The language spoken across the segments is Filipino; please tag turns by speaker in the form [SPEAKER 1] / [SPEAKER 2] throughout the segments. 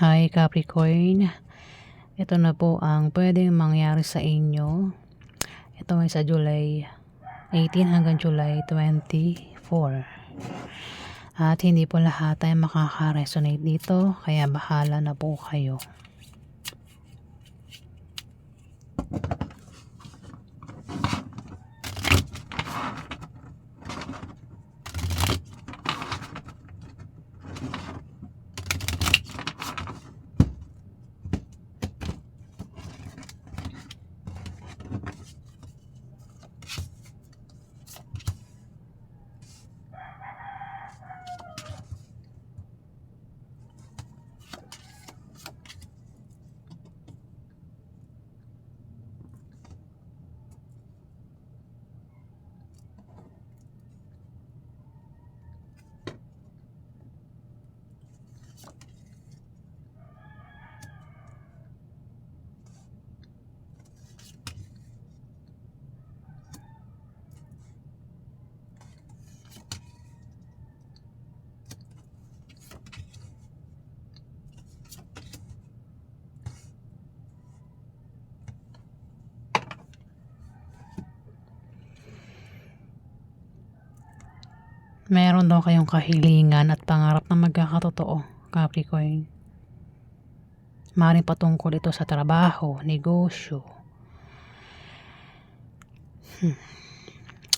[SPEAKER 1] Hi Capricorn, ito na po ang pwedeng mangyari sa inyo. Ito ay sa July 18 hanggang July 24. At hindi po lahat ay makaka-resonate dito, kaya bahala na po kayo. Meron daw kayong kahilingan at pangarap na magkakatotoo, Capricorn. Maaaring patungkol ito sa trabaho, negosyo,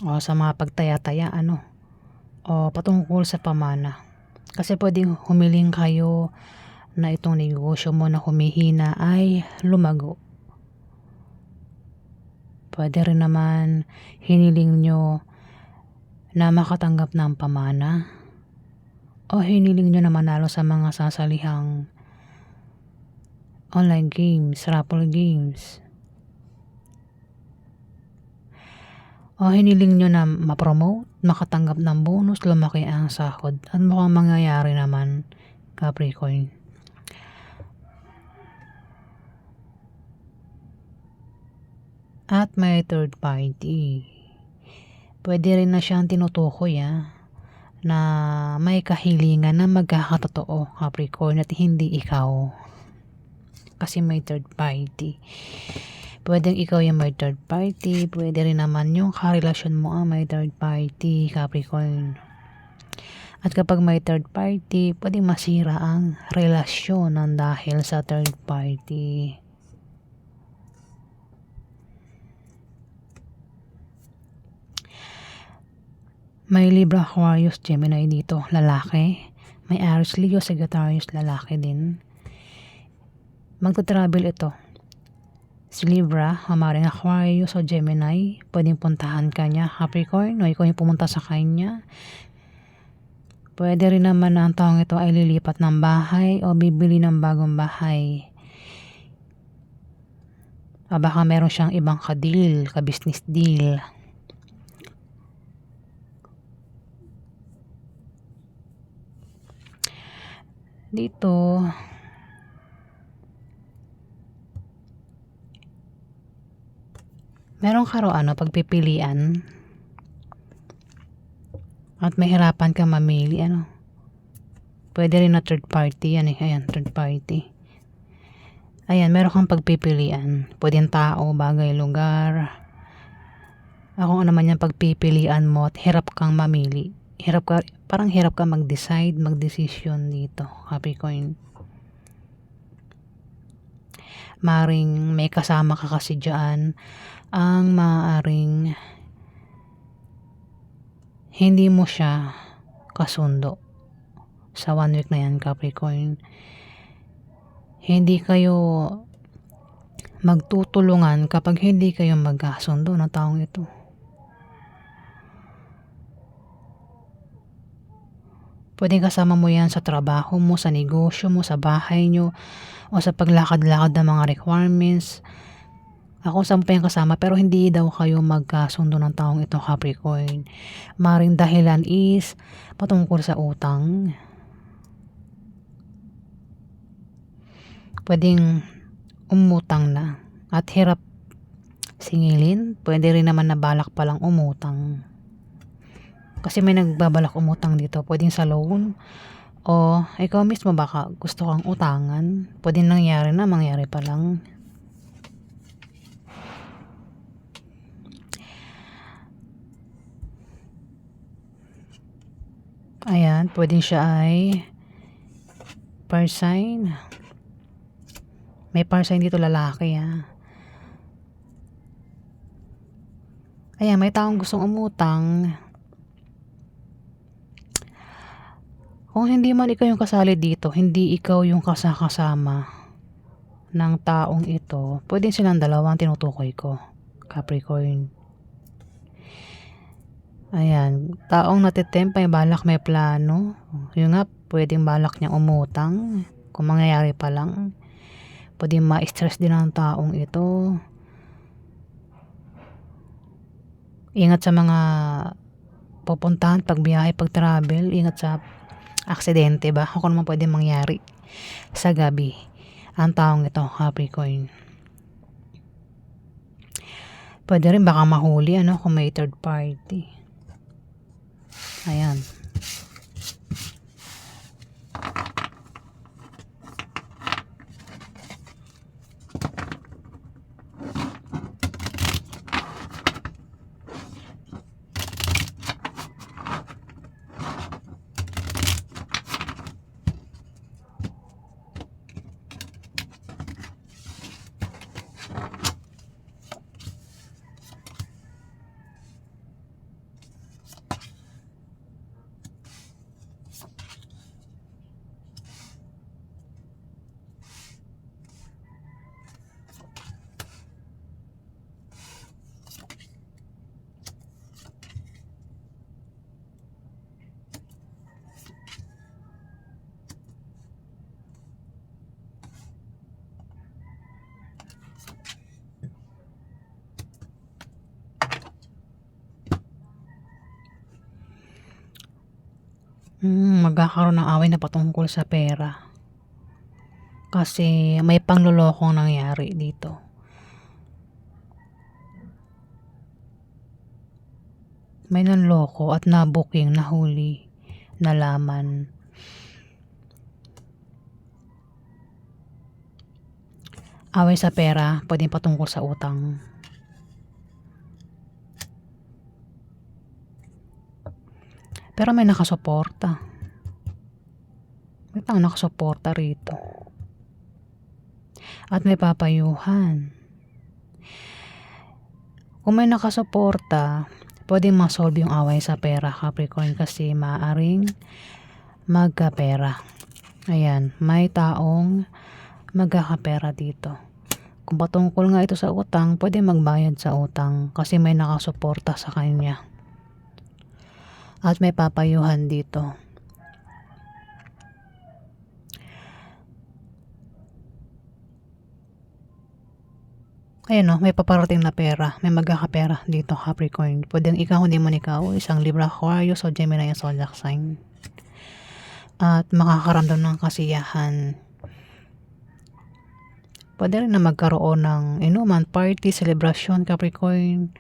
[SPEAKER 1] o sa mga pagtaya-taya, o patungkol sa pamana. Kasi pwedeng humiling kayo na itong negosyo mo na humihina ay lumago. Pwede rin naman hiniling nyo na makatanggap ng pamana, o hiniling nyo na manalo sa mga sasalihang online games, raffle games, o hiniling nyo na ma-promote, makatanggap ng bonus, lumaki ang sahod. At mukhang mangyayari naman, Capricorn. At may third party. Pwede rin na siyang tinutukoy na may kahilingan na magkakatotoo, Capricorn, at hindi ikaw. Kasi may third party. Pwedeng ikaw yung may third party, pwede rin naman yung karelasyon mo ang may third party, Capricorn. At kapag may third party, pwedeng masira ang relasyon ng dahil sa third party. May Libra, Aquarius, Gemini dito, lalaki. May Aries, Leo, Sagittarius, lalaki din. Magta-travel ito. Si Libra, maaaring Aquarius o Gemini, pwedeng puntahan ka niya, Capricorn, o ikaw yung pumunta sa kanya. Pwede rin naman na ang taong ito ay lilipat ng bahay o bibili ng bagong bahay. O baka meron siyang ibang ka-deal, ka-business deal. Dito, meron ka raw pagpipilian. At mahirapan ka mamili, Pwede rin na third party yan Ayan, third party. Ayan, meron kang pagpipilian. Pwedeng tao, bagay, lugar. Kung ano man yung pagpipilian mo at hirap kang mamili. Parang hirap ka mag-decide, mag-decision dito, Capricorn. Maaring may kasama ka kasi dyan ang maaring hindi mo siya kasundo sa 1 week na yan, Capricorn. Hindi kayo magtutulungan kapag hindi kayo magkasundo na taong ito. Pwede kasama mo yan sa trabaho mo, sa negosyo mo, sa bahay nyo, o sa paglakad-lakad ng mga requirements. Ako saan pa yung kasama, pero hindi daw kayo magkasundo ng taong ito, Capricorn. Maring dahilan is patungkol sa utang. Pwedeng umutang na at hirap singilin. Pwede rin naman na balak palang umutang. Kasi may nagbabalak umutang dito. Pwedeng sa loan O ikaw mismo baka gusto kang utangan. Pwedeng nangyari na, mangyari pa lang. Ayan, pwedeng siya ay par sign. May par sign dito lalaki ha. Ayan, may taong gustong umutang. Kung hindi man ikaw yung kasali dito, hindi ikaw yung kasama ng taong ito, pwedeng silang dalawang tinutukoy ko, Capricorn. Ayan, taong natitempt, may balak, may plano. Yun nga, pwedeng balak niyang umutang. Kung mangyayari pa lang, pwedeng ma-stress din ang taong ito. Ingat sa mga pupuntahan, pagbiyahe, pag-travel. Ingat sa aksidente ba? Kung naman pwedeng mangyari sa gabi ang taong ito, Capricorn. Pwede rin baka mahuli kung may third party. Ayan. Magkakaroon ng away na patungkol sa pera. Kasi may panglolokong nangyari dito. May nanloko at nabuking, nahuli, nalaman. Away sa pera, pwedeng patungkol sa utang. Pero may nakasuporta. May tao nakasuporta rito. At may papayuhan. Kung may nakasuporta, pwedeng masolve yung away sa pera, Capricorn, kasi maaaring magkapera. Ayan, may taong magkakapera dito. Kung patungkol nga ito sa utang, pwede magbayad sa utang kasi may nakasuporta sa kanya. At may papayuhan dito. Ayan may paparating na pera. May magkakapera dito, Capricorn. Pwedeng ikaw, hindi man ikaw, isang Libra, Aquarius, o Gemini ang zodiac sign. At makakaramdam ng kasiyahan. Pwede rin na magkaroon ng inuman, party, celebration, Capricorn.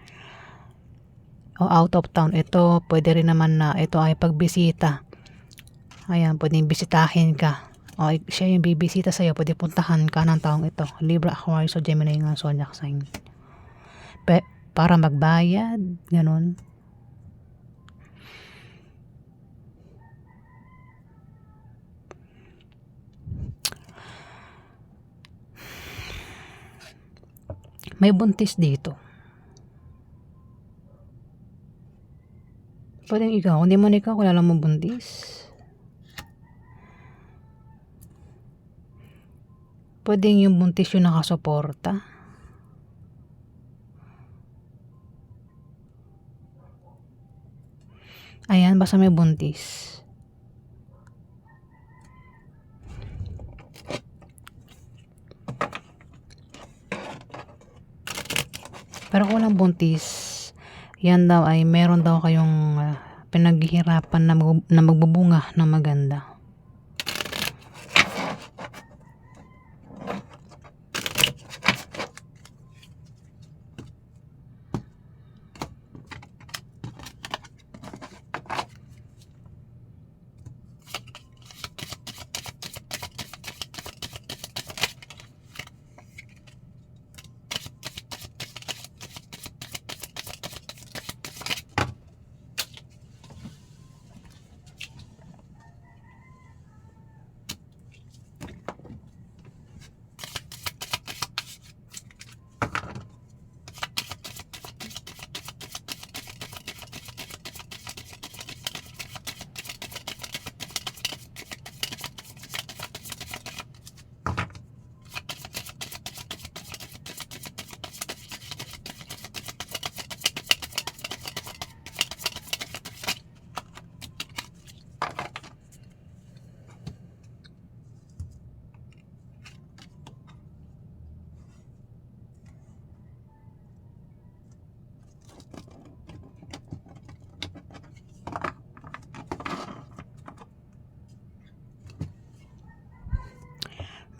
[SPEAKER 1] O out of town ito. Pwede rin naman na ito ay pagbisita. Ayan, pwedeng bisitahin ka. O siya yung bibisita sa'yo, pwede puntahan ka ng taong ito. Libra, Aquarius, o Gemini nga zodiac sign. Para magbayad, ganun. May buntis dito. Pwedeng ikaw, hindi mo ikaw, wala lang mo buntis. Pwedeng yung buntis yung nakasuporta. Ayan, basta may buntis. Pero kung walang buntis, yan daw ay meron daw kayong pinaghihirapan na magbubunga ng maganda.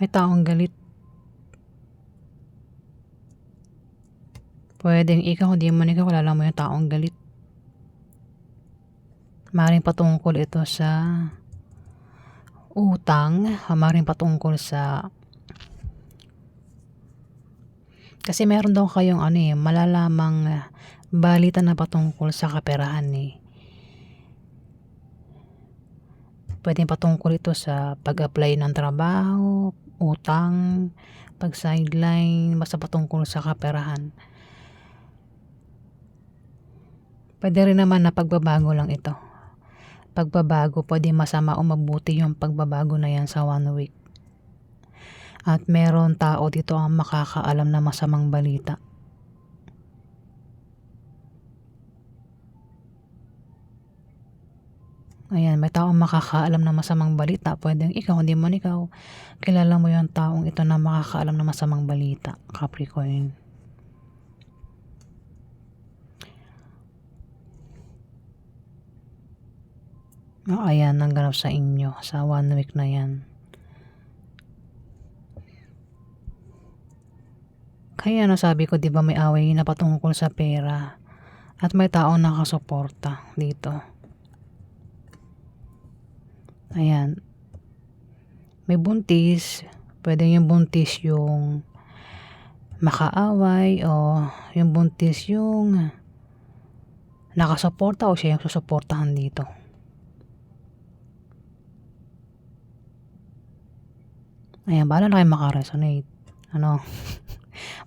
[SPEAKER 1] May taong galit. Pwedeng ikaw, hindi man ikaw, kilala mo yung taong galit. Maaaring patungkol ito sa utang, maaaring patungkol sa kasi meron daw kayong malalamang balita na patungkol sa kaperahan eh. Pwedeng patungkol ito sa pag-apply ng trabaho, utang, pag-sideline, basta patungkol sa kaperahan. Pwede rin naman na pagbabago lang ito. Pagbabago, pwede masama o mabuti yung pagbabago na yan sa 1 week. At meron tao dito ang makakaalam na masamang balita. Ayan, may taong makakaalam na masamang balita. Pwedeng ikaw, hindi man ikaw, kilala mo yung taong ito na makakaalam na masamang balita, Capricorn. Ayan, ang ganap sa inyo sa 1 week na yan. Kaya nasabi ko, di ba may away na patungkol sa pera at may taong nakasuporta dito. Ayan. May buntis. Pwede yung buntis yung makaaway o yung buntis yung nakasuporta o siya yung susuportahan dito. Ayan, bahala na kayo makaresonate.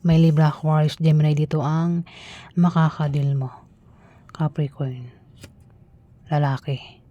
[SPEAKER 1] May Libra, Aquarius, Gemini dito ang makakadil mo. Capricorn. Lalaki.